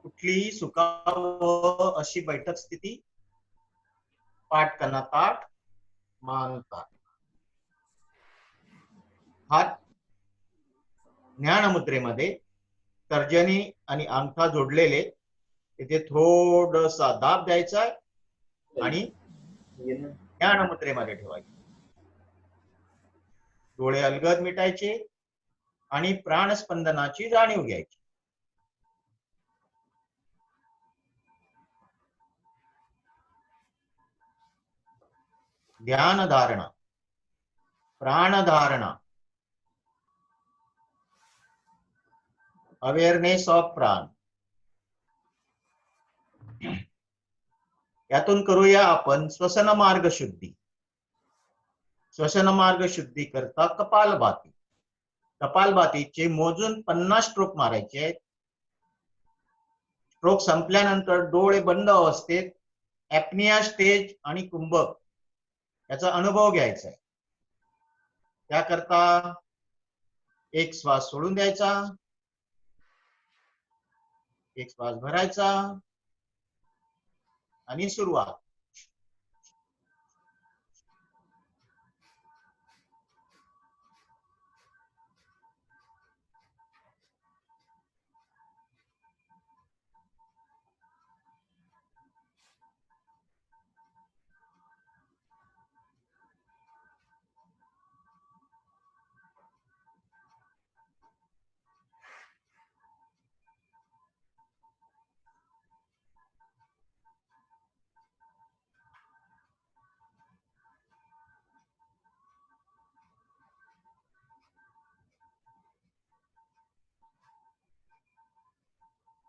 कुठलीही सुखावह अशी बैठक स्थिती, पाठ कणा ताठ, मान ताठ. हात ज्ञान मुद्रेमध्ये तर्जनी आणि अंगठा जोडलेले, तिथे थोडसा दाब द्यायचा आणि ज्ञान मुद्रेमध्ये ठेवायचे. डोळे अलगद मिटायचे आणि प्राणस्पंदनाची जाणीव घ्यायची. ध्यान धारणा, प्राणधारणा, अवेअरनेस ऑफ प्राण. यातून करूया आपण श्वसन मार्ग शुद्धी. श्वसन मार्ग शुद्धी करता कपालभाती. कपालभातीचे मोजून 50 स्ट्रोक मारायचे आहेत. स्ट्रोक संपल्यानंतर डोळे बंद अवस्थेत ऍप्निया स्टेज आणि कुंभक याचा अनुभव घ्यायचा आहे. त्याकरता एक श्वास सोडून द्यायचा, एक श्वास भरायचा आणि सुरुवात.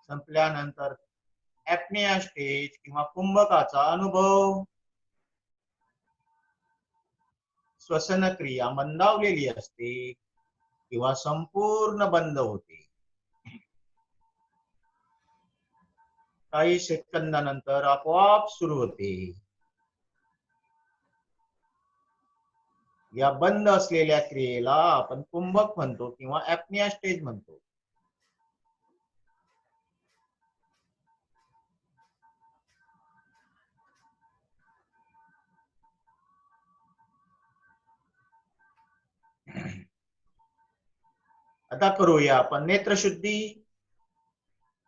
संपल्यानंतर ऍप्निया स्टेज किंवा कुंभकाचा अनुभव. श्वसन क्रिया मंदावलेली असते किंवा संपूर्ण बंद होते. काही सेकंदानंतर आपोआप सुरू होते. या बंद असलेल्या क्रियेला आपण कुंभक म्हणतो किंवा ऍप्निया स्टेज म्हणतो. आता करूया आपण नेत्रशुद्धी.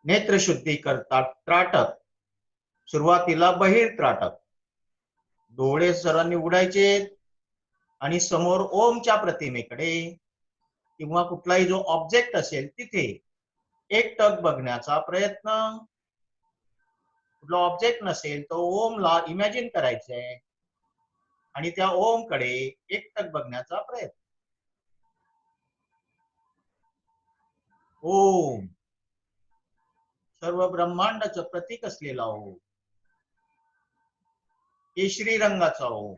नेत्रशुद्धी करता त्राटक. सुरुवातीला बहिर त्राटक. डोळे सरांनी उघडायचे आणि समोर ओमच्या प्रतिमेकडे किंवा कुठलाही जो ऑब्जेक्ट असेल तिथे एकटक बघण्याचा प्रयत्न. कुठला ऑब्जेक्ट नसेल तर ओमला इमॅजिन करायचंय आणि त्या ओमकडे एकटक बघण्याचा प्रयत्न. ओम सर्व ब्रह्मांडाचं प्रतीक असलेला ओम. केशरी रंगाचा ओम.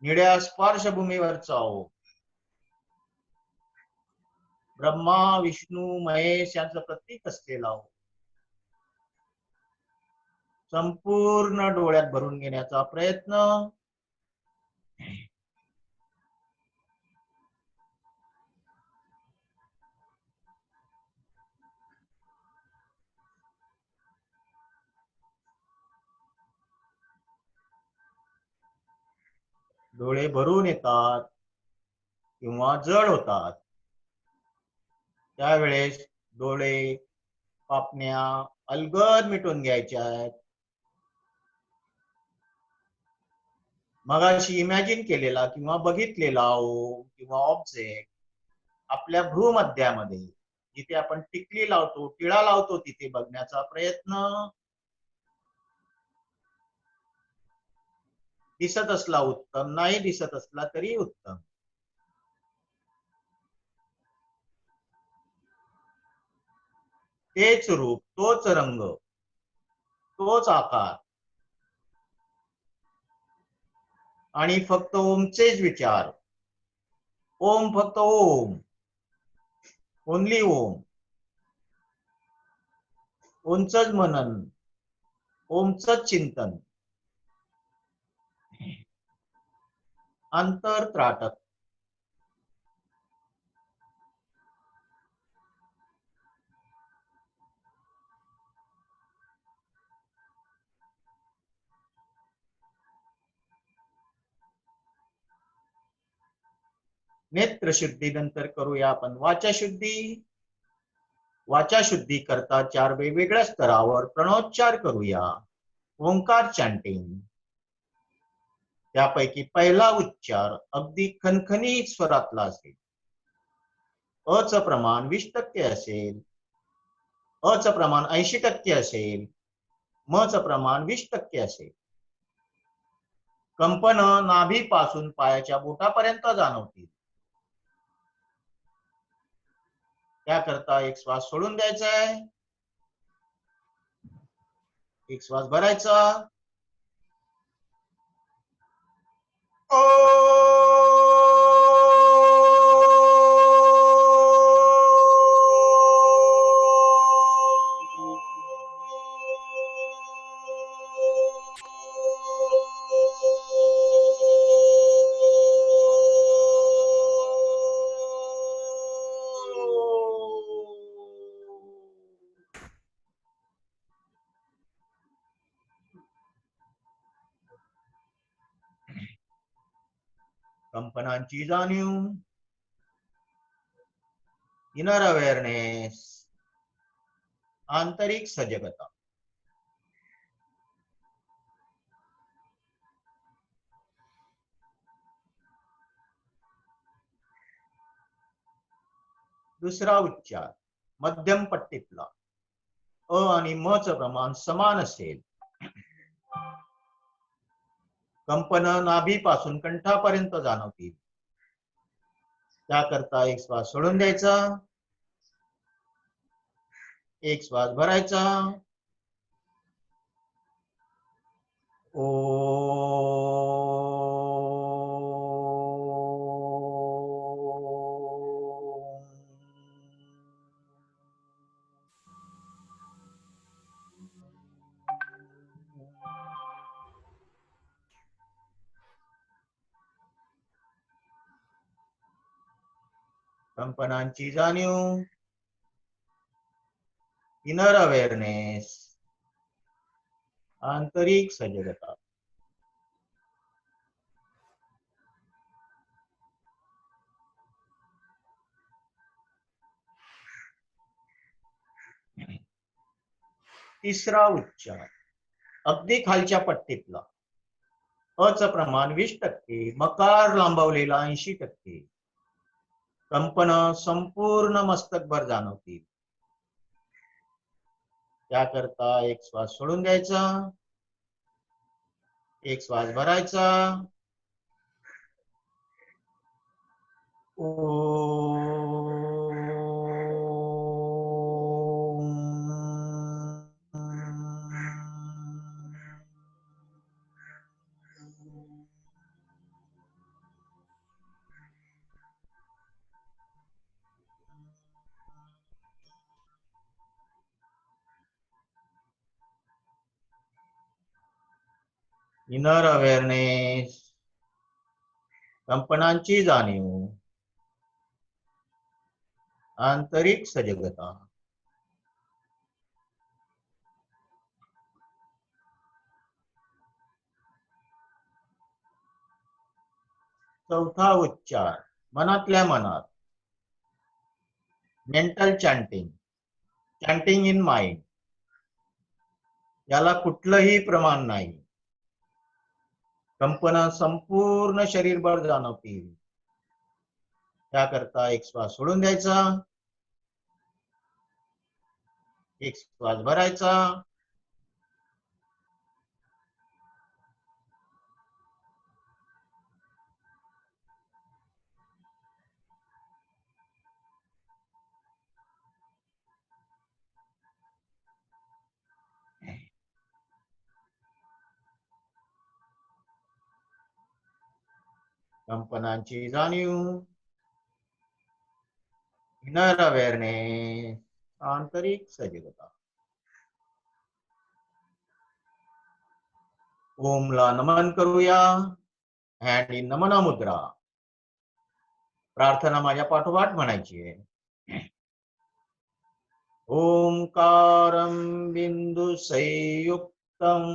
निळ्या स्पर्शभूमीवरचा ओम. ब्रह्मा विष्णू महेश यांचं प्रतीक असलेला ओम. संपूर्ण डोळ्यात भरून घेण्याचा प्रयत्न. डोळे भरून येतात किंवा जड होतात त्यावेळेस डोळे पापण्या अलगद मिटून घ्यायच्या आहेत. मगाशी इमॅजिन केलेला किंवा बघितलेला ओम किंवा ऑब्जेक्ट आपल्या भ्रूमध्यामध्ये जिथे आपण टिकली लावतो, टिळा लावतो, तिथे बघण्याचा प्रयत्न. दिसत असला उत्तम, नाही दिसत असला तरी उत्तम. तेच रूप, तोच रंग, तोच आकार आणि फक्त ओमचेच विचार. ओम फक्त ओम, ओनली ओम. ओमचंच मनन, ओमचंच चिंतन. अंतर त्राटक. नेत्र शुद्धी नंतर करूया आपण वाचा शुद्धी. वाचा शुद्धी करता 4 वेगवेगळ्या स्तरावर प्रणोच्चार करूया. ओंकार चॅन्टिंग. त्यापैकी पहिला उच्चार अगदी खणखणीत स्वरातला असेल. अ चं प्रमाण 20% असेल. अ चं प्रमाण 80% असेल. म चं प्रमाण 20% असेल. कंपन नाभीपासून पायाच्या बोटापर्यंत जाणवतील. त्याकरता एक श्वास सोडून द्यायचा आहे. एक श्वास भरायचा. कंपनांची जाणीव. Inner awareness. आंतरिक सजगता. दुसरा उच्चार मध्यम पट्टीतला. अ आणि म चं प्रमाण समान असेल. कंपन नाभीपासून कंठापर्यंत जाणवतील. त्याकरता एक श्वास सोडून द्यायचा. एक श्वास भरायचा. ओ कंपनांची जाणीव. Inner awareness. आंतरिक सजगता. तिसरा उच्चार अगदी खालच्या पट्टीतला. अ चं प्रमाण 20%. मकार लांबवलेला 80%. कंपन संपूर्ण मस्तकभर जाणवतील. त्याकरता एक श्वास सोडून द्यायचा. एक श्वास भरायचा. Inner awareness. कंपनांची जाणीव. आंतरिक सजगता. चौथा उच्चार मनातल्या मनात. Mental chanting. Chanting in mind. याला कुठलंही प्रमाण नाही. कंपन संपूर्ण शरीरभर जाणवतील. त्याकरता एक श्वास सोडून द्यायचा. एक श्वास भरायचा. कंपनांची जाणीव. Inner awareness. आंतरिक सजगता. ओमला नमन करूया. हँड इन नमन मुद्रा. प्रार्थना माझ्या पाठोपाठ म्हणायची आहे. ओंकारं बिंदु संयुक्तं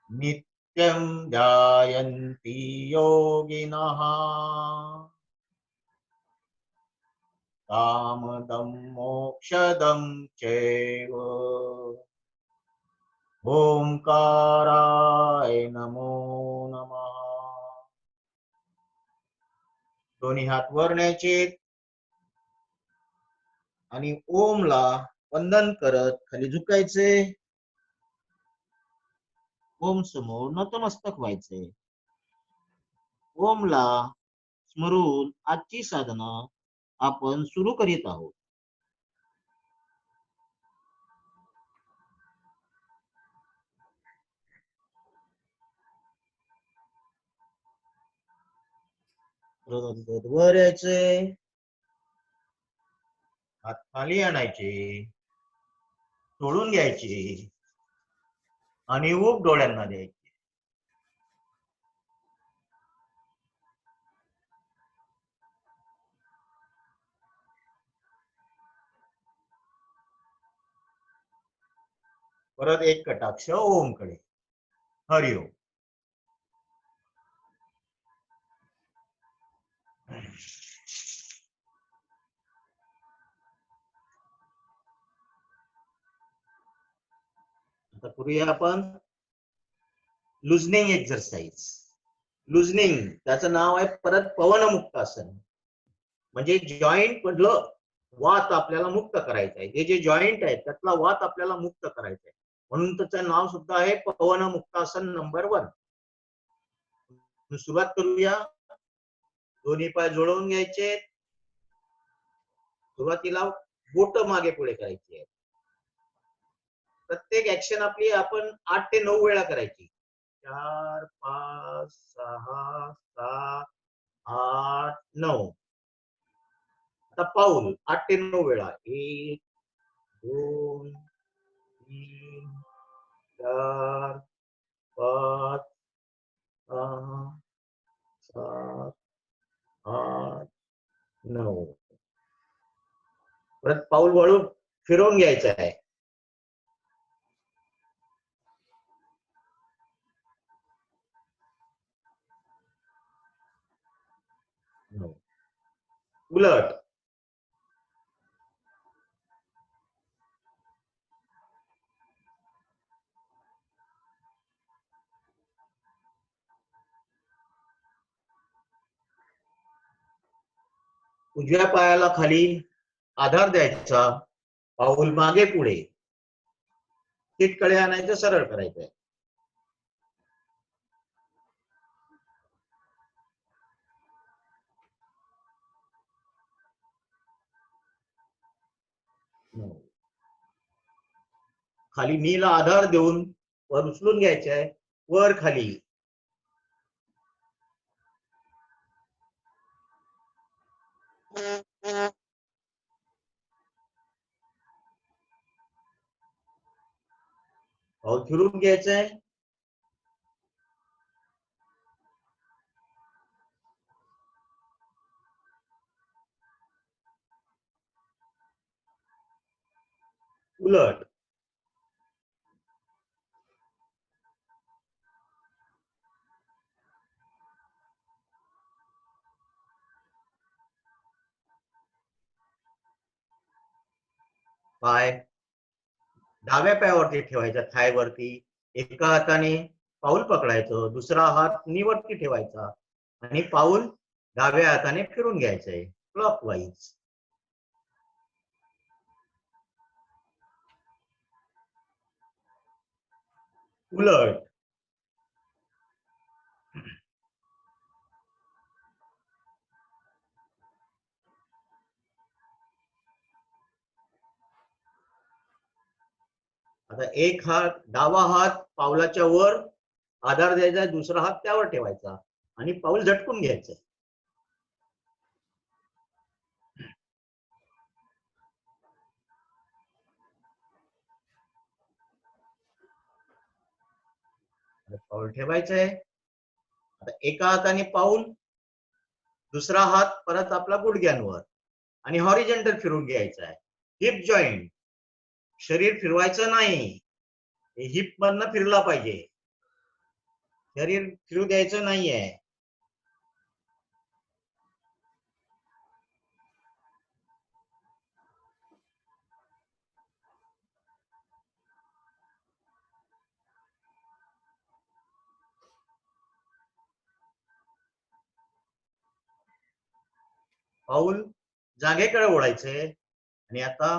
नित्यं ध्यायन्ति योगिनः कामदं मोक्षदं चैव ओंकाराय नमो नमः। दोन्ही हात वर न्यायचे आणि ओमला वंदन करत खाली झुकायचे. ओम समोर नतमस्तक व्हायचे. ओमला स्मरून आजची साधना आपण सुरू करीत आहोत. वर यायचे, हात खाली आणायचे, सोडून घ्यायचे आणि ऊब डोळ्यांना द्यायची. परत एक कटाक्ष ओमकडे. हरिओम. आता करूया आपण लुजनिंग एक्सरसाइज. लुजनिंग त्याचं नाव आहे परत पवनमुक्तासन. म्हणजे जॉईंट मधलं वात आपल्याला मुक्त करायचं आहे. हे जे जॉईंट आहे त्यातला वात आपल्याला मुक्त करायचा आहे, म्हणून त्याचं नाव सुद्धा आहे पवनमुक्तासन नंबर 1. सुरुवात करूया. दोन्ही पाय जोडवून घ्यायचे. सुरुवातीला बोट मागे पुढे करायची आहे. प्रत्येक ऍक्शन आपली आपण 8 ते 9 वेळा करायची. 4 5 6 7 8 9. आता पाऊल 8 ते 9 वेळा. 1 2 3 4 5 6 7 8 9. परत पाऊल वळून फिरवून घ्यायचं आहे. उलट. उजव्या पायाला खाली आधार द्यायचा. पाऊल मागे पुढे. सीटकडे आणायचं, सरळ करायचंय. खाली नीला आधार देऊन वर उचलून घ्यायचे आहे. वर खाली. पाऊल फिरून घ्यायचंय. उलट. पाय डाव्या पायावरती ठेवायचा, थायवरती. एका हाताने पाऊल पकडायचं, दुसरा हात नीवरती ठेवायचा आणि पाऊल डाव्या हाताने फिरून घ्यायचंय क्लॉकवाईज. उलट. आता एक हात, डावा हात पावलाच्या वर आधार द्यायचा, दुसरा हात त्यावर ठेवायचा आणि पाऊल झटकून घ्यायचं. पाऊल ठेवायचंय. आता एका हाताने पाऊल, दुसरा हात परत आपला गुडघ्यांवर आणि हॉरिझॉन्टल फिरून घ्यायचा आहे. Heap joint. शरीर फिरवायचं नाही, हिप मधनं फिरला पाहिजे. शरीर फिरू द्यायचं नाहीये. पाऊल जागेकडे ओढायचे आणि आता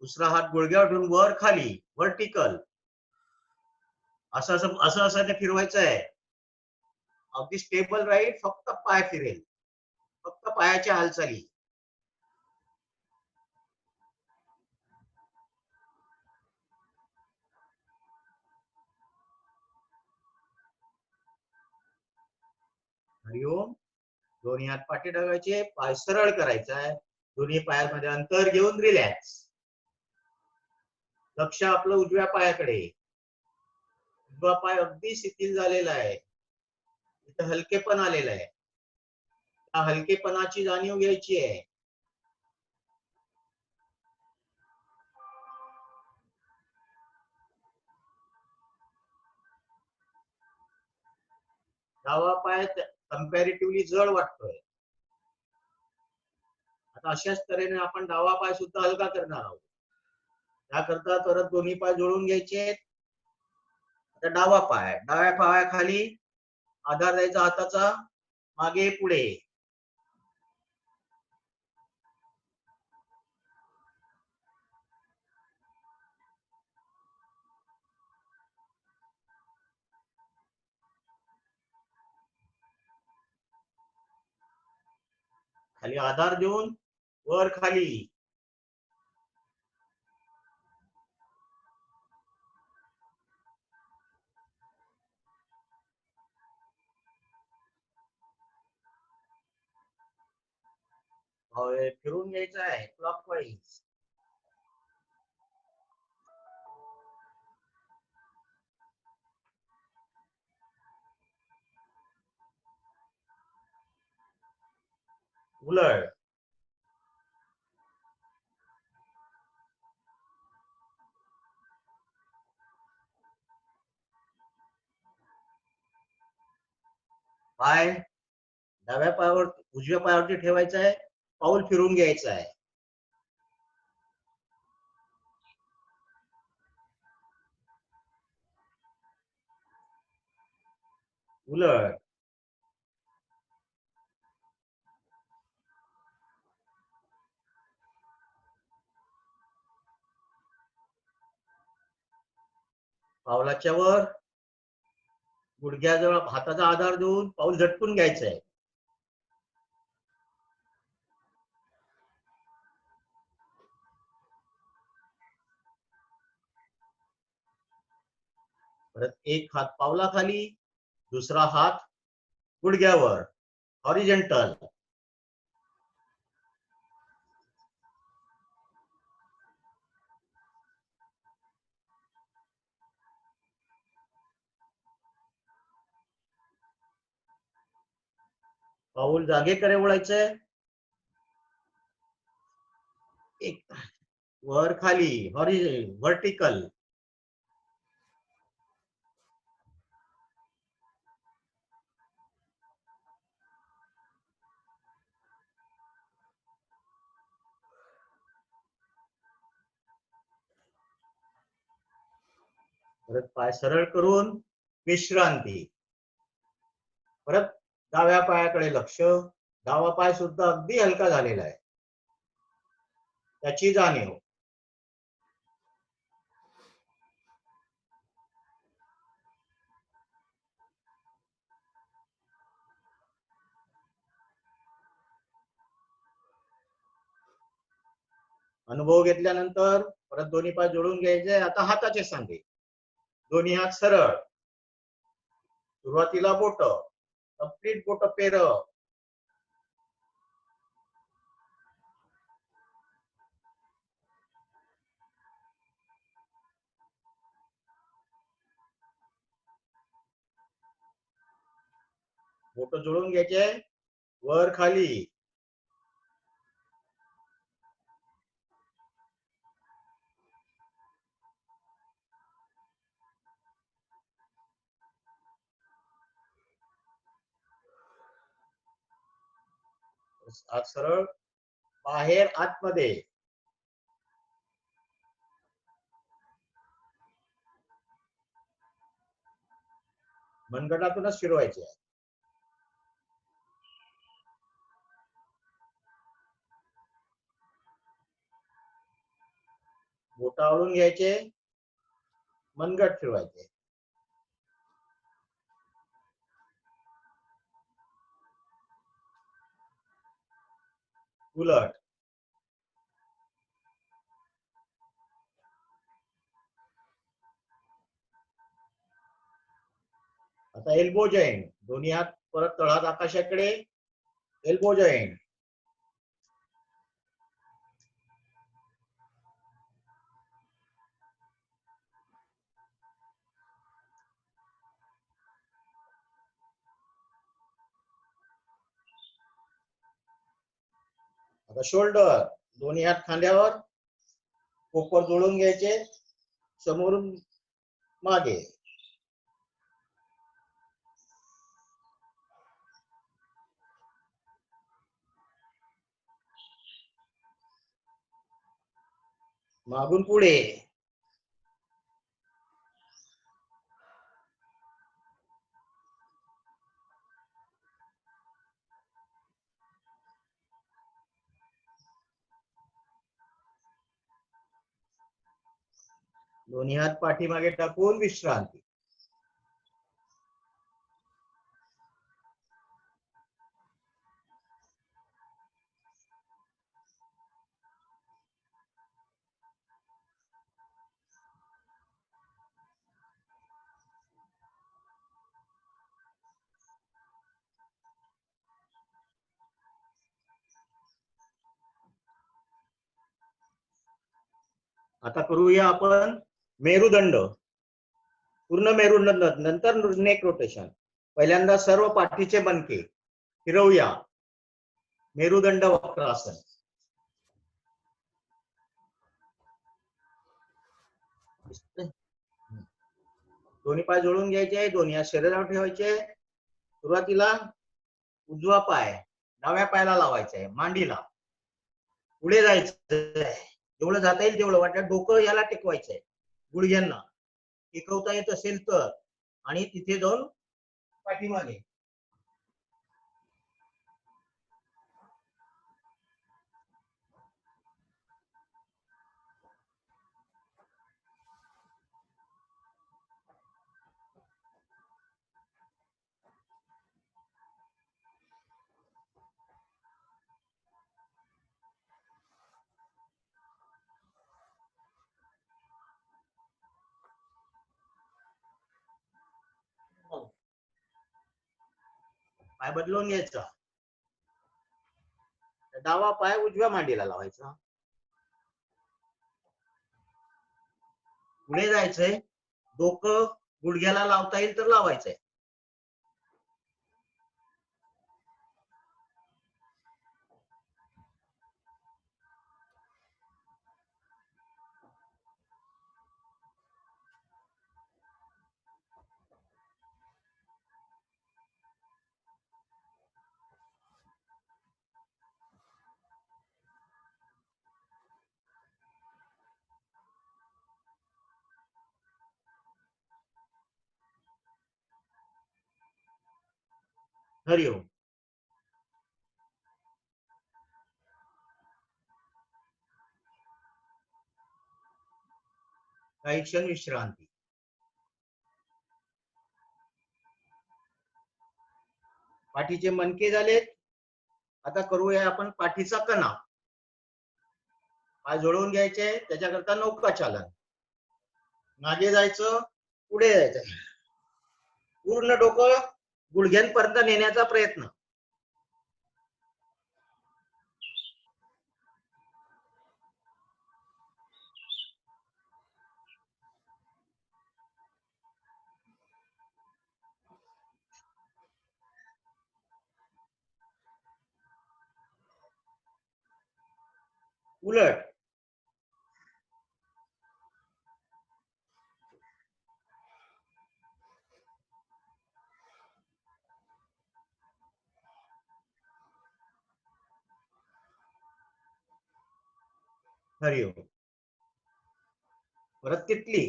दुसरा हात गुडघ्यावर ठेवून वर खाली व्हर्टिकल असं असं असं असं ते फिरवायचं आहे. अगदी स्टेबल राहील, फक्त पाय फिरेल, फक्त पायाच्या हालचाली. हरिओम. दोन्ही हात पाठी टाकायचे, पाय सरळ करायचा आहे, दोन्ही पायामध्ये अंतर घेऊन रिलॅक्स. लक्ष आपलं उजव्या पायाकडे. उजवा पाय अगदी शिथिल झालेला आहे, इथं हलकेपण आलेलं आहे. त्या हलकेपणाची जाणीव घ्यायची आहे. डावा पाय कम्पॅरेटिव्हली जड वाटतोय. आता अशाच तऱ्हेने आपण डावा पाय सुद्धा हलका करणार आहोत. त्याकरता परत दोन्ही पाय जोडून घ्यायचे. आता डाव्या पायाखाली आधार द्यायचा हाताचा, मागे पुढे. खाली आधार देऊन वर खाली. फिरून घ्यायचं आहे क्लॉकवाईज. उलट. पाय डाव्या पायावर उजव्या पायावरती ठेवायचा आहे, पाऊल फिरून घ्यायचं आहे. उलट. पावलाच्या वर गुडघ्याजवळ हाताचा आधार देऊन पाऊल झटकून घ्यायचं आहे. परत एक हात पावलाखाली, दुसरा हात गुडघ्यावर, हॉरिझॉन्टल. पाऊल जागेकडे वळायचंय. एक वर खाली व्हर्टिकल. परत पाय सरळ करून विश्रांती. परत डाव्या पायाकडे लक्ष. डावा पाय सुद्धा अगदी हलका झालेला आहे, त्याची जाणीव. अनुभव घेतल्यानंतर परत दोन्ही पाय जोडून घ्यायचे. आता हाताचे सांधे, दोन्ही हात सरळ. सुरुवातीला बोट, कंप्लीट बोट पेर. बोट जोडून घ्यायचे, वर खाली. हात सरळ, बाहेर आतमध्ये. मनगटातूनच फिरवायचे. बोट आवळून घ्यायचे, मनगट फिरवायचे. उलट. आता एल्बो जॉईंट, दोन्ही हात परत तळहात आकाशाकडे, एल्बो जॉईंट. आता शोल्डर, दोन्ही हात खांद्यावर, कोपर जोडून घ्यायचे, समोरून मागे. मागून पुढे. दोन्ही हात पाठीमागे टाकून विश्रांती. आता करूया आपण मेरुदंड. पूर्ण मेरुदंड, नंतर नेक रोटेशन. पहिल्यांदा सर्व पाठीचे मणके फिरवूया. मेरुदंड वक्रासन. दोन्ही पाय जोडून घ्यायचे, दोन्ही हात शरीरावर ठेवायचे. सुरुवातीला उजवा पाय डाव्या पायाला लावायचा आहे, मांडीला. पुढे जायचं, जेवढं जाता येईल तेवढं. वाटतं डोकं याला टेकवायचंय, गुडघ्यांना टेकवता येत असेल तर. आणि तिथे जाऊन पाठीमागे. पाय बदलून घ्यायचा. डावा पाय उजव्या मांडीला लावायचा. पुढे जायचंय, डोकं गुडघ्याला लावता येईल तर लावायचंय. हरिओम. काही क्षण विश्रांती. पाठीचे मणके झालेत. आता करूया आपण पाठीचा कणा. पाय जोडवून घ्यायचे, त्याच्याकरता नौका चालन. मागे जायचं, पुढे जायचं, पूर्ण डोकं गुडघ्यांपर्यंत नेण्याचा प्रयत्न. उलट. हरिओम. परत तिथली.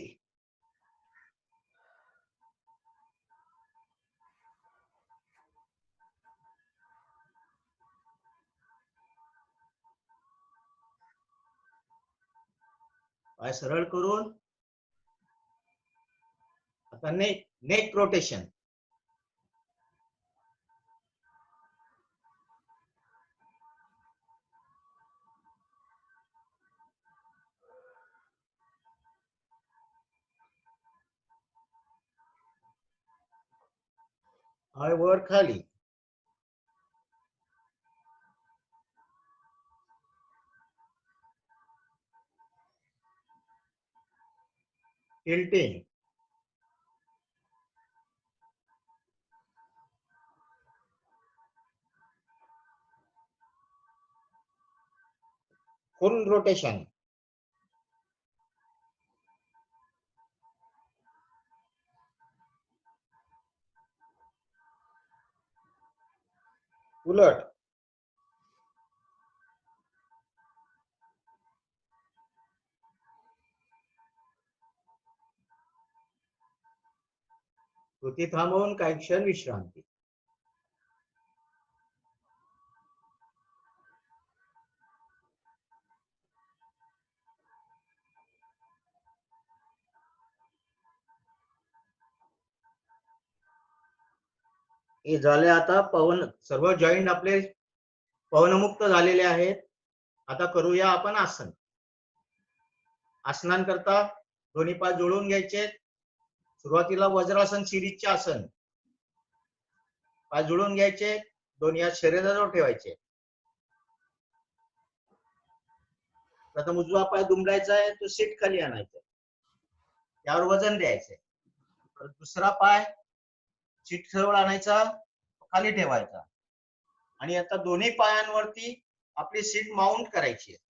पाय सरळ करून आता नेक रोटेशन. पाय वर खाली. टिल्टिंग. फुल रोटेशन. उलट. कृती थांबवून काही क्षण विश्रांती. हे झाले. आता पवन सर्व जॉईंट आपले पवनमुक्त झालेले आहेत. आता करूया आपण आसन. आसनांकरता दोन्ही पाय जोडून घ्यायचे. सुरुवातीला वज्रासन सिरीजचे आसन. पाय जोडून घ्यायचे, दोन्ही हात शरीराजवळ ठेवायचे. प्रथम उजवा पाय दुमडायचा आहे, तो सीट खाली आणायचा, त्यावर वजन द्यायचंय. दुसरा पाय सीट जवळ आणायचा, खाली ठेवायचा आणि आता दोन्ही पायांवरती आपली सीट माउंट करायची आहे.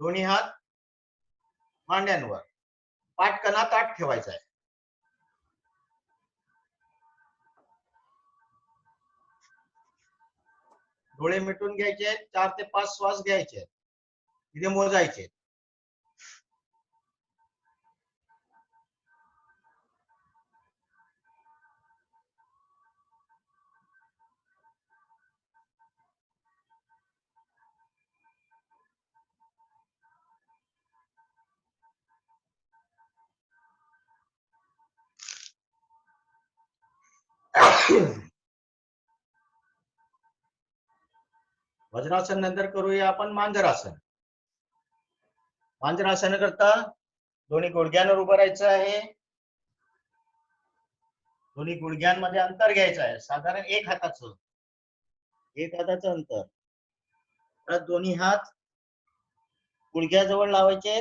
दोन्ही हात मांड्यांवर, पाठ कणा ताठ ठेवायचा आहे. डोळे मिटून घ्यायचे, 4 ते 5 श्वास घ्यायचे, तिथे मोजायचे. वज्रासन नंतर करूया आपण मांजरासन. मांजरासन करता दोन्ही गुडघ्यांवर उभं राहायचं आहे. दोन्ही गुडघ्यांमध्ये अंतर घ्यायचं आहे, साधारण एक हाताचं अंतर. तर दोन्ही हात गुडघ्याजवळ लावायचे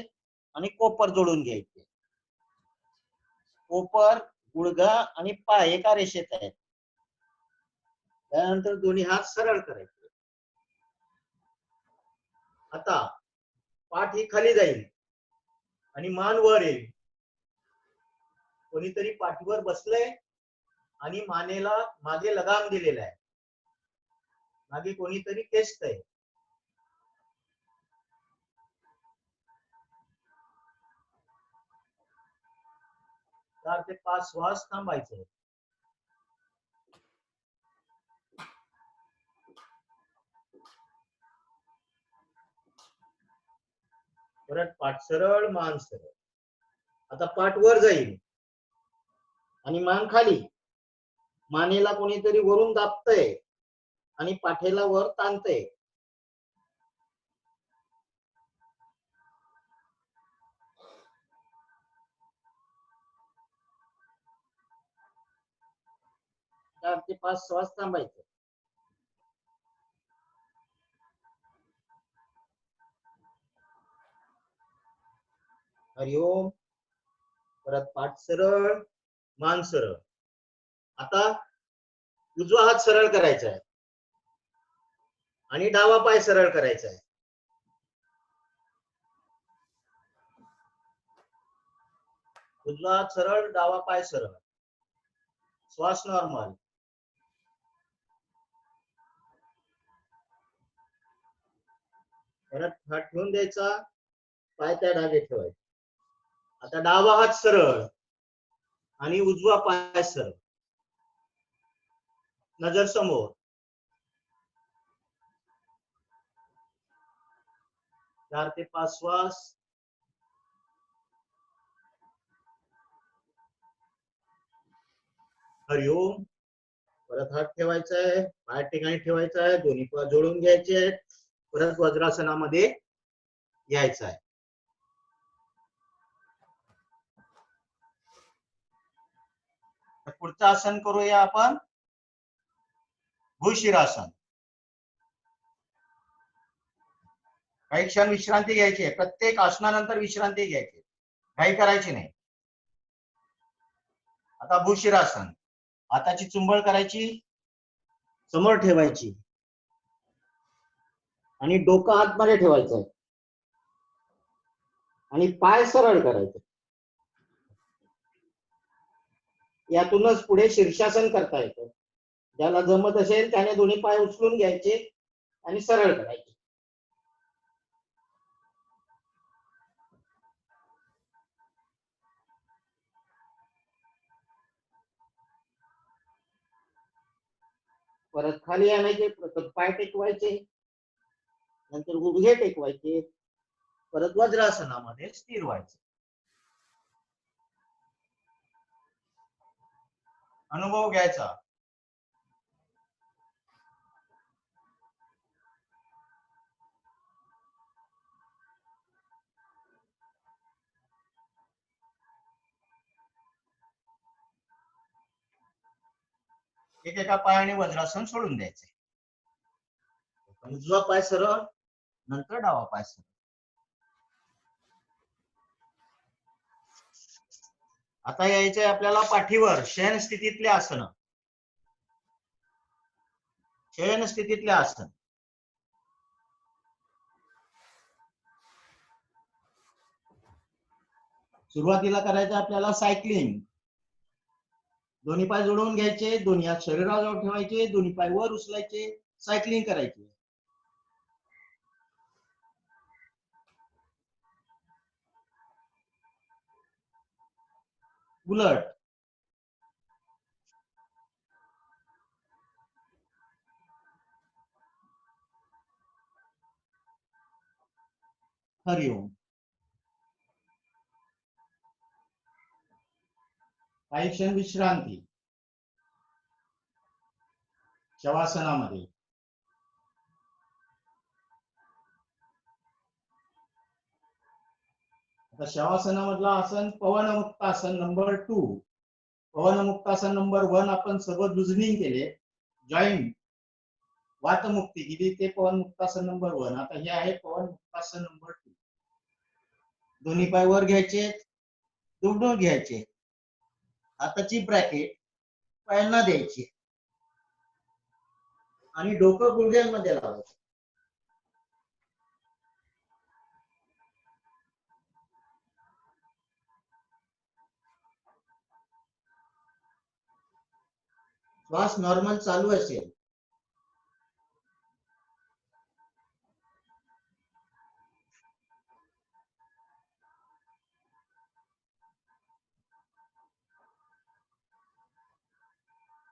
आणि कोपर जोडून घ्यायचे. कोपर, गुडघा आणि पाय एका रेषेत आहेत. त्यानंतर दोन्ही हात सरळ करायचे. आता पाठ ही खाली जाईल आणि मान वर येईल. कोणीतरी पाठीवर बसलंय आणि मानेला मागे लगाम दिलेला आहे. मागे कोणीतरी खेचतंय. 4 ते 5 श्वास थांबायचे. परत पाठ सरळ, मान सरळ. आता पाठ वर जाईल आणि मान खाली. मानेला कोणीतरी वरून दाबतंय आणि पाठीला वर ताणतंय. चार ते 5 श्वास थांबायचे. हरिओम. परत पाठ सरळ, मान सरळ. आता उजवा हात सरळ करायचा आहे आणि डावा पाय सरळ करायचा आहे. उजवा हात सरळ, डावा पाय सरळ. श्वास नॉर्मल. परत हात ठेवून द्यायचा, पाय त्या डागे ठेवायचे. आता डावा हात सरळ आणि उजवा पाय सरळ. नजर समोर. 4 ते 5 श्वास. हरिओम. परत हात ठेवायचा आहे, पाय ठिकाणी ठेवायचा आहे, दोन्ही पाय जोडून घ्यायचे आहेत, परत वज्रासनामध्ये यायचं आहे. पुढचं आसन करूया आपण भूशिरासन. काही क्षण विश्रांती घ्यायची आहे, प्रत्येक आसनानंतर विश्रांती घ्यायची, काही करायची नाही. आता भूशिरासन. हाताची चुंबळ करायची, समोर ठेवायची आणि डोकं आतमध्ये ठेवायचं आणि पाय सरळ करायचे. यातूनच पुढे शीर्षासन करता येतं. ज्याला जमत असेल त्याने दोन्ही पाय उचलून घ्यायचे आणि सरळ करायचे. परत खाली आणायचे, परत पाय टेकवायचे, नंतर गुडघे टेकवायचे, परत वज्रासनामध्ये स्थिर व्हायचे. अनुभव घ्यायचा. एकेका पायाने वज्रासन सोडून द्यायचे. उजवा पाय सरळ, नंतर डावा पाय सरळ. आता यायचंय आपल्याला पाठीवर शयन स्थितीतले आसन. शयन स्थितीतले आसन. सुरुवातीला करायचं आपल्याला सायकलिंग. दोन्ही पाय जोडून घ्यायचे, दोन्ही हात शरीराजवळ ठेवायचे, दोन्ही पाय वर उचलायचे, सायकलिंग करायची. उलट. हरिओम. काही क्षण विश्रांती शवासनामध्ये. आता शवासनामधला आसन पवनमुक्तासन नंबर 2. पवनमुक्तासन नंबर 1 आपण सर्व लुजनिंग केले, जॉईंट वातमुक्ती केली, ते पवनमुक्तासन नंबर 1. आता हे आहे पवनमुक्तासन नंबर 2. दोन्ही पाय वर घ्यायचे, दुमडून घ्यायचे, हाताची ब्रॅकेट पायांना द्यायची आणि डोकं गुडघ्यांमध्ये लावायचं. श्वास नॉर्मल चालू असेल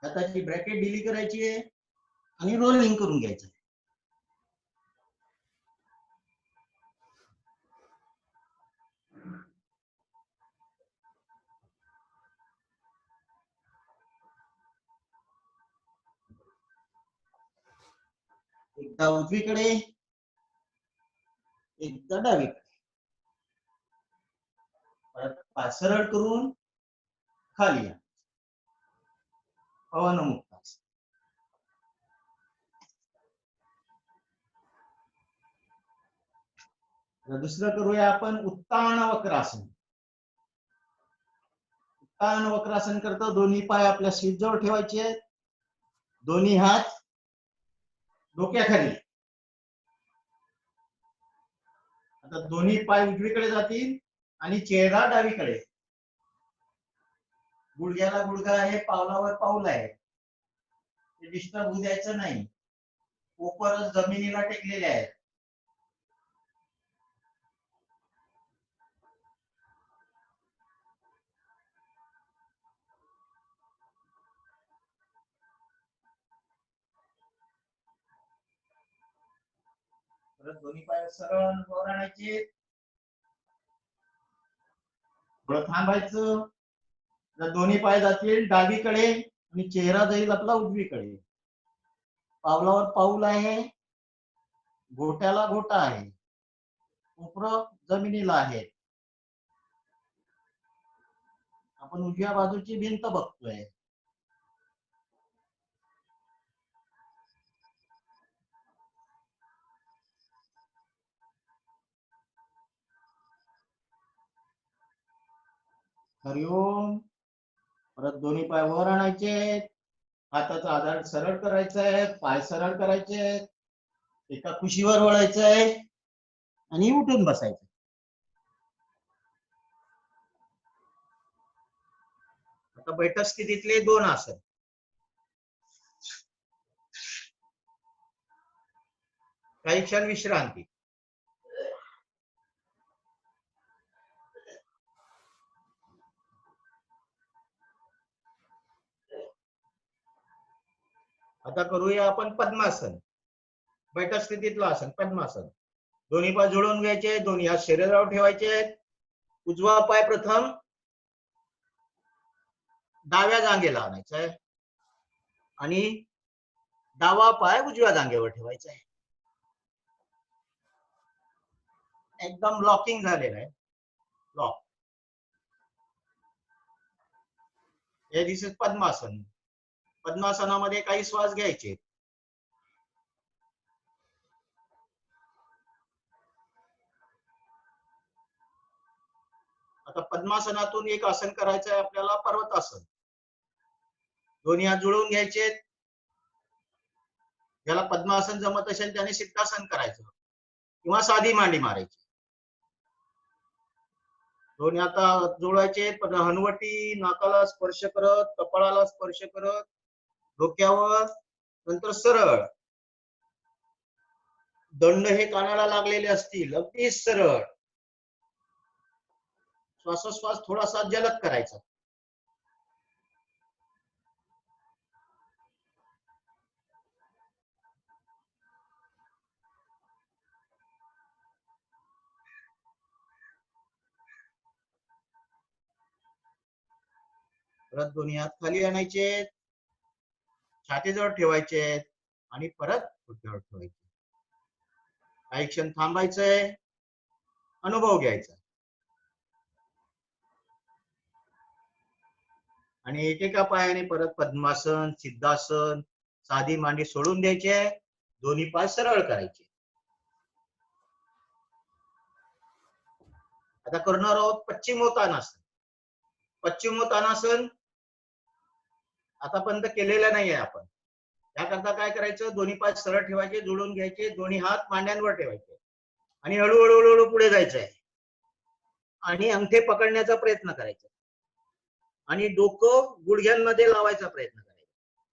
हाताची ब्रॅकेट ढिली करायची आहे आणि रोलिंग करून घ्यायचं. एकदा उजवीकडे, एकदा डावीकडे. परत पाय सरळ करून खाली या. पवनमुक्तासन. दुसरं करूया आपण उत्तान वक्रासन. उत्तान वक्रासन करतो, दोन्ही पाय आपल्या सीट जवळ ठेवायचे, दोन्ही हात डोक्याखाली. आता दोन्ही पाय उजवीकडे जातील आणि चेहरा डावीकडे. गुडघ्याला गुडघा आहे, पावलावर पाऊल आहे, ते डिस्टर्ब होऊ द्यायचं नाही. पोपरच जमिनीला टेकलेले आहेत. परत दोन्ही पाय सरळ वर आणायचे, थोडं थांबायचं. दोन्ही पाय जातील डावीकडे, आणि चेहरा जाईल आपला उजवीकडे. पावलावर पाऊल आहे, घोट्याला घोटा आहे, कोपरं जमिनीला आहे. आपण उजव्या बाजूची भिंत बघतोय. हरिओम. परत दोन्ही पाय वर आणायचे, हाताचा आधार सरळ करायचा आहे, पाय सरळ करायचे, एका कुशीवर वळायचंय आणि उठून बसायचं. आता बैठक स्थितीतले 2 आसन. काही क्षण विश्रांती. आता करूया आपण पद्मासन. बैठक स्थितीतलं आसन पद्मासन. दोन्ही पाय जोडून घ्यायचे, दोन्ही हात शरीरावर ठेवायचे. उजवा पाय प्रथम डाव्या जांघेला आणायचा आहे आणि डावा पाय उजव्या जांघेवर ठेवायचा आहे. एकदम लॉकिंग झालेलं आहे. लॉक. हे दिस इज पद्मासन. पद्मासनामध्ये काही श्वास घ्यायचे. आता पद्मासनातून एक आसन करायचं आहे आपल्याला, पर्वतासन. दोन्ही हात जुळवून घ्यायचे. ज्याला पद्मासन जमत असेल त्याने सिद्धासन करायचं किंवा साधी मांडी मारायची. दोन्ही हात जुळवायचे, हनुवटी नाकाला स्पर्श करत, कपाळाला स्पर्श करत, डोक्यावर, नंतर सरळ. दंड हे कानाला लागलेले असतील, अगदी सरळ. श्वासोश्वास थोडासा जलद करायचा. परत दोन्ही हात खाली आणायचे, छातीजवळ ठेवायचे आणि परत गुडघ्यावर ठेवायचे. काही क्षण थांबायचंय, अनुभव घ्यायचा. आणि एकेका पायाने परत पद्मासन, सिद्धासन, साधी मांडी सोडून द्यायचे, दोन्ही पाय सरळ करायचे. आता करणार आहोत पश्चिमोत्तानासन. पश्चिमोत्तानासन आतापर्यंत केलेलं नाहीये आपण. त्याकरता काय करायचं, दोन्ही पाय सरळ ठेवायचे, जोडून घ्यायचे, दोन्ही हात मांड्यांवर ठेवायचे आणि हळूहळू हळूहळू पुढे जायचंय आणि अंगठे पकडण्याचा प्रयत्न करायचा आणि डोकं गुडघ्यांमध्ये लावायचा प्रयत्न करायचा.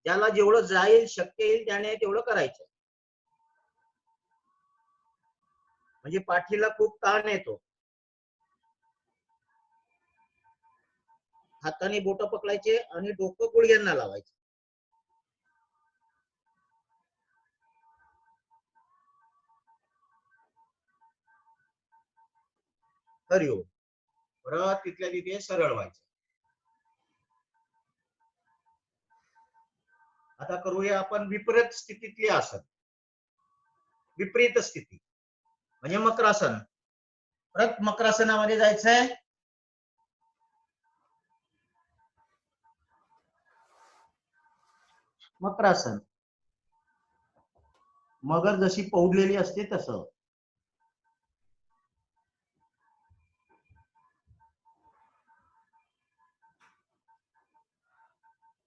ज्याला जेवढं जाईल शक्य येईल त्याने तेवढं करायचं. म्हणजे पाठीला खूप ताण येतो. हाताने बोट पकडायचे आणि डोकं गुडघ्यांना लावायचे. हरिओम. परत तिथल्या तिथे सरळ व्हायचं. आता करूया आपण विपरीत स्थितीतली आसन. विपरीत स्थिती म्हणजे मकरासन. परत मकरासनामध्ये जायचंय. मकरासन. मगर जशी पौडलेली असते तसं.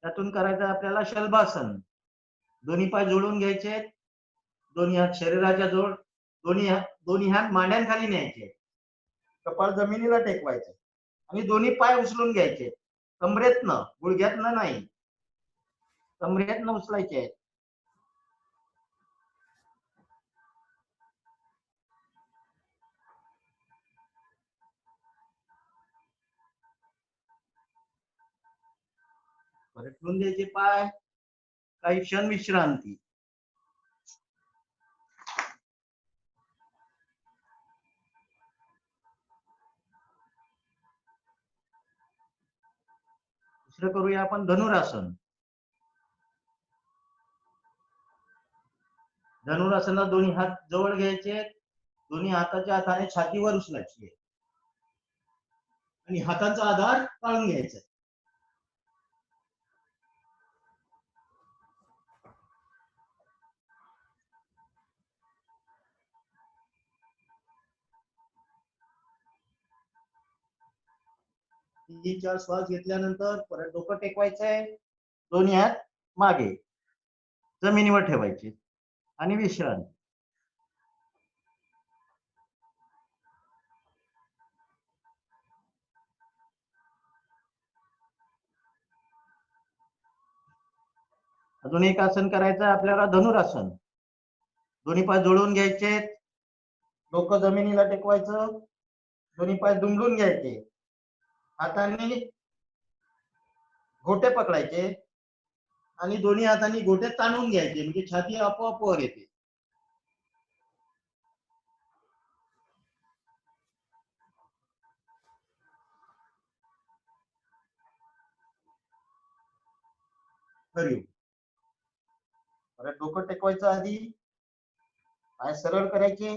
त्यातून करायचं आपल्याला शल्भासन. दोन्ही पाय जोडून घ्यायचे, दोन्ही हात शरीराच्या जोड, दोन्ही हात मांड्यांखाली न्यायचे, कपाळ जमिनीला टेकवायचे आणि दोन्ही पाय उचलून घ्यायचे. कमरेतनं, गुडघ्यातनं नाही, कमरेतनं उचलायचे. परत ठेवून द्यायचे पाय. काही क्षण विश्रांती. दुसरं करूया आपण धनुरासन. धनुरासनात दोन्ही हात जवळ घ्यायचे, दोन्ही हाताच्या हाताने छातीवर उचलायची आणि हातांचा आधार काढून घ्यायचा. तीन चार श्वास घेतल्यानंतर परत डोकं टेकवायचंय, दोन्ही हात मागे जमिनीवर ठेवायचे आणि विश्रांती. अजून एक आसन करायचं आपल्याला, धनुरासन. दोन्ही पाय जोडून घ्यायचे, डोकं जमिनीला टेकवायचं, दोन्ही पाय दुमडून घ्यायचे, हातांनी घोटे पकडायचे आणि दोन्ही हातांनी घोटे ताणून घ्यायचे, म्हणजे छाती आपोआप वर येते. परत डोकं टेकवायचं, आधी पाय सरळ करायचे,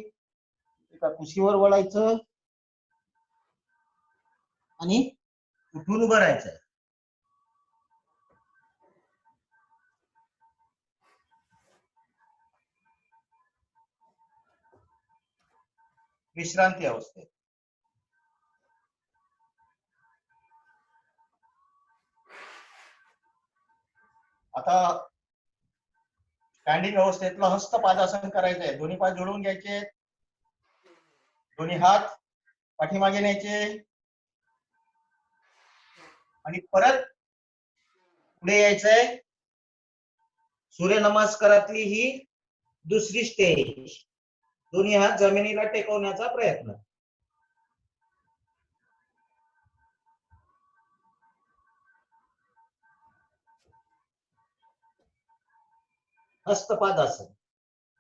एका कुशीवर वळायचं आणि उठून उभं राहायचं. विश्रांती अवस्थेत. आता स्टँडिंग अवस्थेतलं हस्तपादासन करायचंय. दोन्ही पाय जोडून घ्यायचे, दोन्ही हात पाठीमागे न्यायचे आणि परत पुढे यायचंय. सूर्यनमस्कारातली ही दुसरी स्टेज. दोन्ही हात जमिनीला टेकवण्याचा प्रयत्न. हस्तपादासन.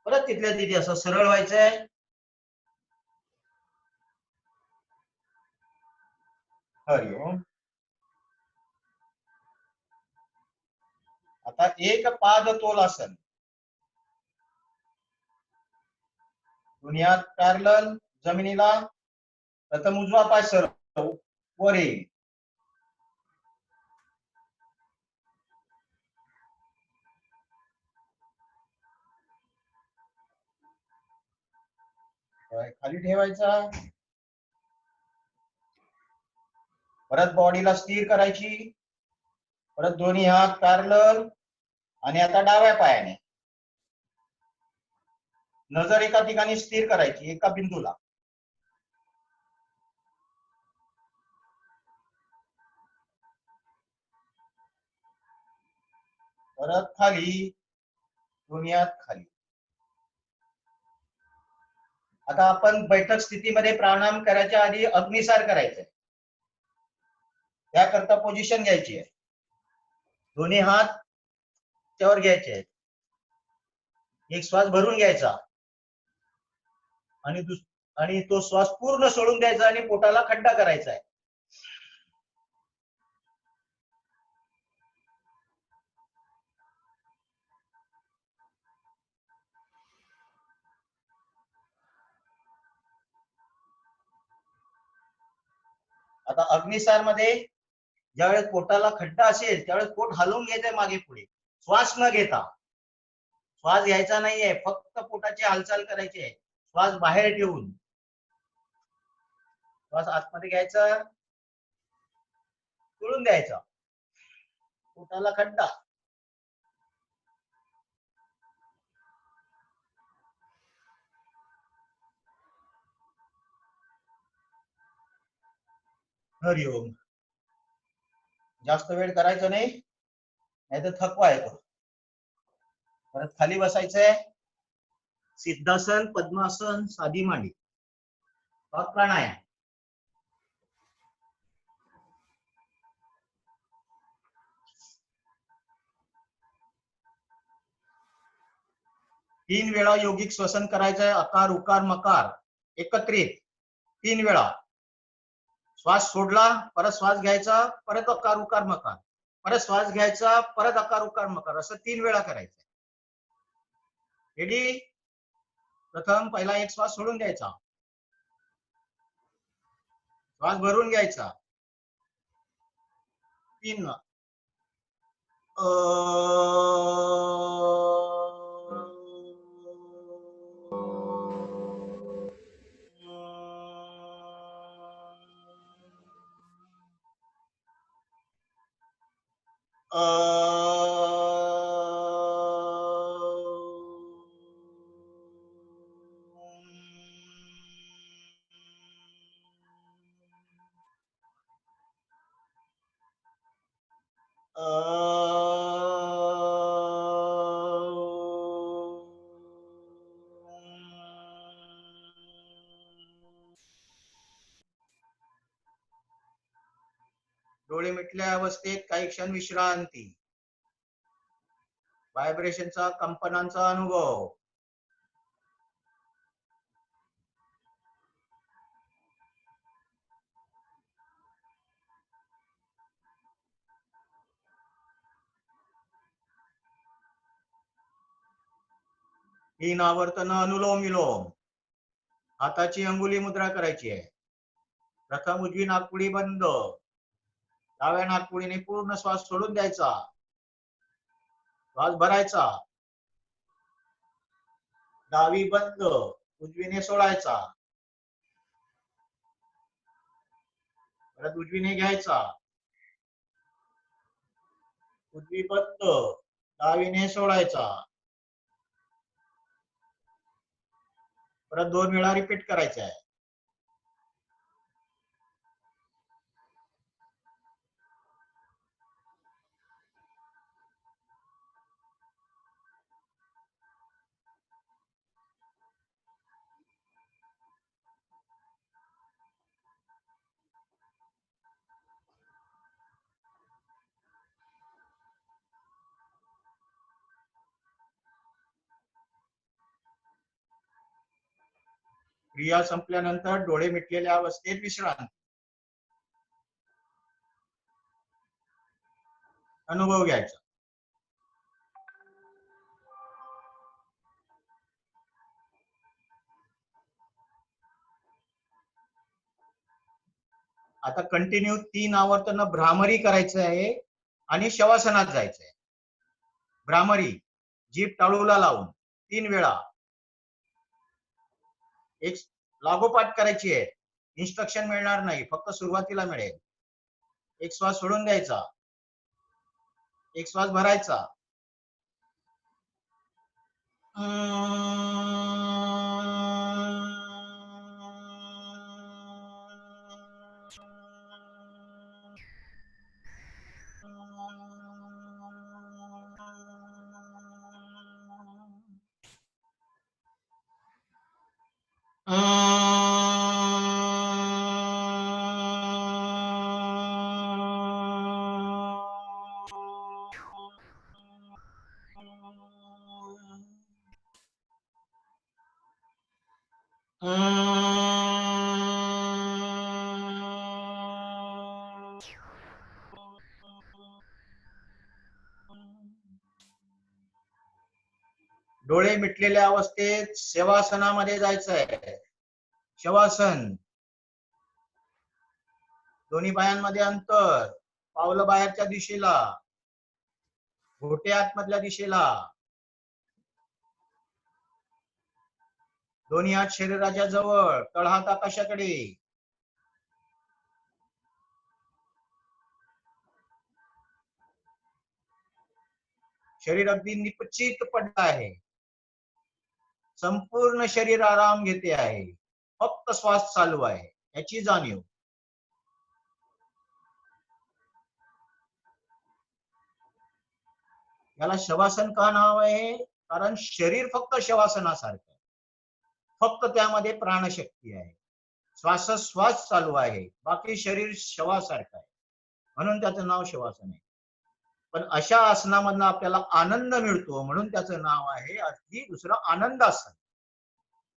परत तिथल्या तिथे असं सरळ व्हायचंय. हरिओम. आता एक पाद तोलासन. दोन्ही हात पॅरलल जमिनीला. प्रथम उजवा पाय सरळ वर येईल. खाली ठेवायचा. परत बॉडीला स्थिर करायची. परत दोन्ही हात पॅरलल आणि आता डाव्या पायाने नजर एका ठिकाणी स्थिर करायची, एका बिंदूला. परत खाली, दोन्ही हात खाली. आता आपण बैठक स्थितीमध्ये प्राणायाम करायच्या आधी अग्निसार करायचंय. त्याकरता पोझिशन घ्यायची आहे. दोन्ही हात त्यावर घ्यायचे आहेत. एक श्वास भरून घ्यायचा आणि तो श्वास पूर्ण सोडून द्यायचा आणि पोटाला खड्डा करायचा आहे. आता अग्निसार मध्ये ज्यावेळेस पोटाला खड्डा असेल त्यावेळेस पोट हलवून घ्यायचंय मागे पुढे, श्वास न घेता. श्वास घ्यायचा नाहीये, फक्त पोटाची हालचाल करायची आहे. श्वास बाहेर ठेवून श्वास आतमध्ये घ्यायचा, सोडून द्यायचा. पोटाला खड्डा. हरिओम. जास्त वेळ करायचं नाही, नाहीतर थकवा येतो. परत खाली बसायचंय. सिद्धासन, पद्मासन, साधी मांडी. प्राणायाम. तीन वेळा योगिक श्वसन करायचंय. अकार, उकार, मकार एकत्रित 3 वेळा. श्वास सोडला, परत श्वास घ्यायचा, परत अकार, उकार, मकार, परत श्वास घ्यायचा, परत अकार, उकार, मकार, असं 3 वेळा करायचं. रेडी? प्रथम पहिला एक श्वास सोडून द्यायचा, श्वास भरून घ्यायचा 3 डोळे मिटल्या अवस्थेत काही क्षण विश्रांती, व्हायब्रेशनचा कंपनांचा अनुभव. तीन आवर्तन अनुलोम विलोम. हाताची अंगुली मुद्रा करायची आहे. प्रथम उजवी नाकपुडी बंद, डाव्या नाकपुडीने पूर्ण श्वास सोडून द्यायचा, श्वास भरायचा, डावी बंद, उजवीने सोडायचा, परत उजवीने घ्यायचा, उजवी बंद, डावीने सोडायचा, परत 2 वेळा रिपीट करायचा आहे. क्रिया संपल्यानंतर डोळे मिटलेल्या अवस्थेत विश्रांती, अनुभव घ्यायचा. आता कंटिन्यू 3 आवर्तन भ्रामरी करायचं आहे आणि शवासनात जायचं आहे. भ्रामरी, जीभ टाळूला लावून 3 वेळा, एक लागोपाठ करायची आहे. इन्स्ट्रक्शन मिळणार नाही, फक्त सुरुवातीला मिळेल. एक श्वास सोडून द्यायचा, एक श्वास भरायचा, डोळे मिटलेल्या अवस्थेत शवासनामध्ये जायचं आहे. शवासन, दोन्ही पायांमध्ये अंतर, पावलं बाहेरच्या दिशेला, घोटे आतमधल्या दिशेला, दोन्ही हात शरीराच्या जवळ, तळहात आकाशाकडे. शरीर अगदी निपचित पडलं आहे, संपूर्ण शरीर आराम घेते आहे, फक्त श्वास चालू आहे याची जाणीव. याला शवासन का नाव आहे? कारण शरीर फक्त शवासनासारखं आहे, फक्त त्यामध्ये प्राणशक्ती आहे, श्वासोश्वास चालू आहे, बाकी शरीर शवासारखं आहे, म्हणून त्याचं नाव शवासन आहे. पण अशा आसनामधनं आपल्याला आनंद मिळतो, म्हणून त्याचं नाव आहे अगदी दुसरं आनंदासन.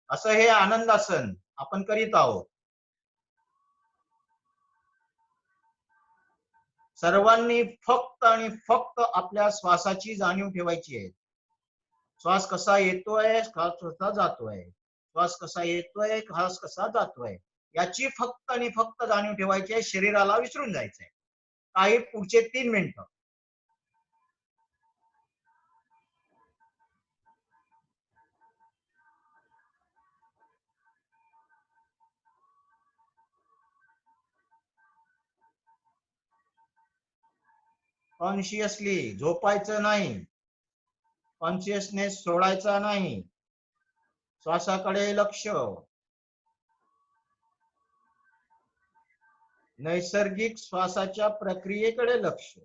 असं हे आनंदासन आपण करीत आहोत. सर्वांनी फक्त आणि फक्त आपल्या श्वासाची जाणीव ठेवायची आहे. श्वास कसा येतोय, श्वास कसा जातोय, श्वास कसा येतोय, श्वास कसा जातोय, याची फक्त आणि फक्त जाणीव ठेवायची आहे. शरीराला विसरून जायचंय काही पुढचे 3 मिनिटं. कॉन्शियसली झोपायचं नाही, कॉन्शियसनेस सोडायचा नाही, श्वासाकडे लक्ष, नैसर्गिक श्वासाच्या प्रक्रियेकडे लक्ष.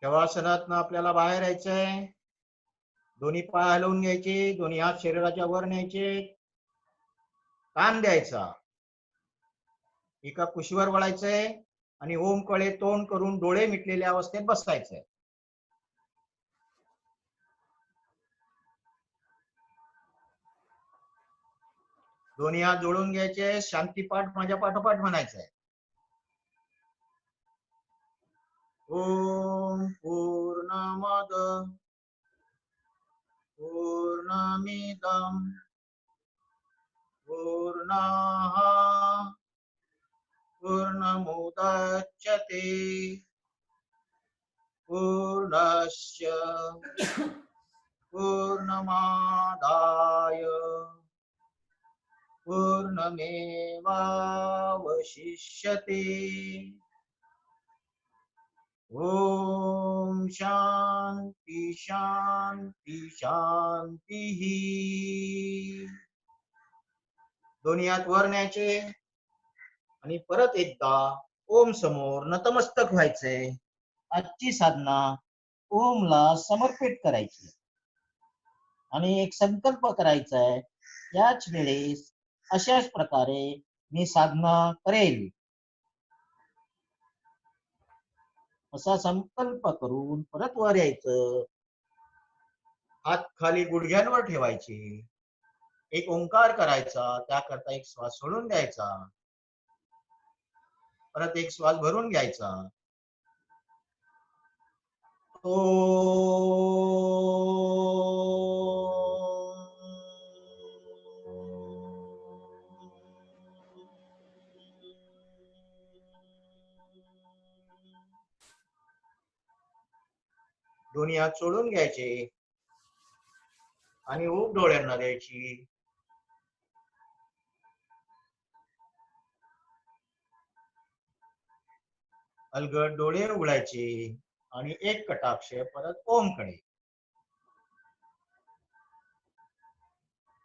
शवासनातनं आपल्याला बाहेर यायचंय. दोन्ही पाय हलवून घ्यायचे, दोन्ही हात शरीराच्या वर न्यायचे, कान द्यायचा, एका कुशीवर वळायचंय आणि ओम कडे तोंड करून डोळे मिटलेल्या अवस्थेत बसायचंय. दोन्ही हात जोडून घ्यायचे, शांतीपाठ माझ्या पाठोपाठ म्हणायचंय. ओम पूर्णमद पूर्णमिदं पूर्णाः पूर्णमुदच्यते पूर्णस्य पूर्णमादाय पूर्णमेवावशिष्यते. ओम शांती शांती शांती. दोन्ही हात वर न्यायचे आणि परत एकदा ओम समोर नतमस्तक व्हायचंय. आजची साधना ओमला समर्पित करायची आणि एक संकल्प करायचा आहे, याच वेळेस अशाच प्रकारे मी साधना करेल असा संकल्प करून परत वर यायचं. हात खाली गुडघ्यांवर ठेवायचे, एक ओंकार करायचा, त्याकरता एक श्वास सोडून द्यायचा, परत एक श्वास भरून घ्यायचा. दोन्ही हात सोडून घ्यायचे आणि ऊब डोळ्यांना द्यायची. अलगद डोळे उघडायचे आणि एक कटाक्ष परत ओम कडे.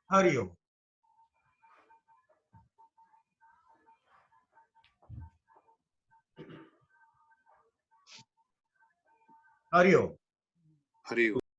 हरिओम. हरिओम. हरिओम.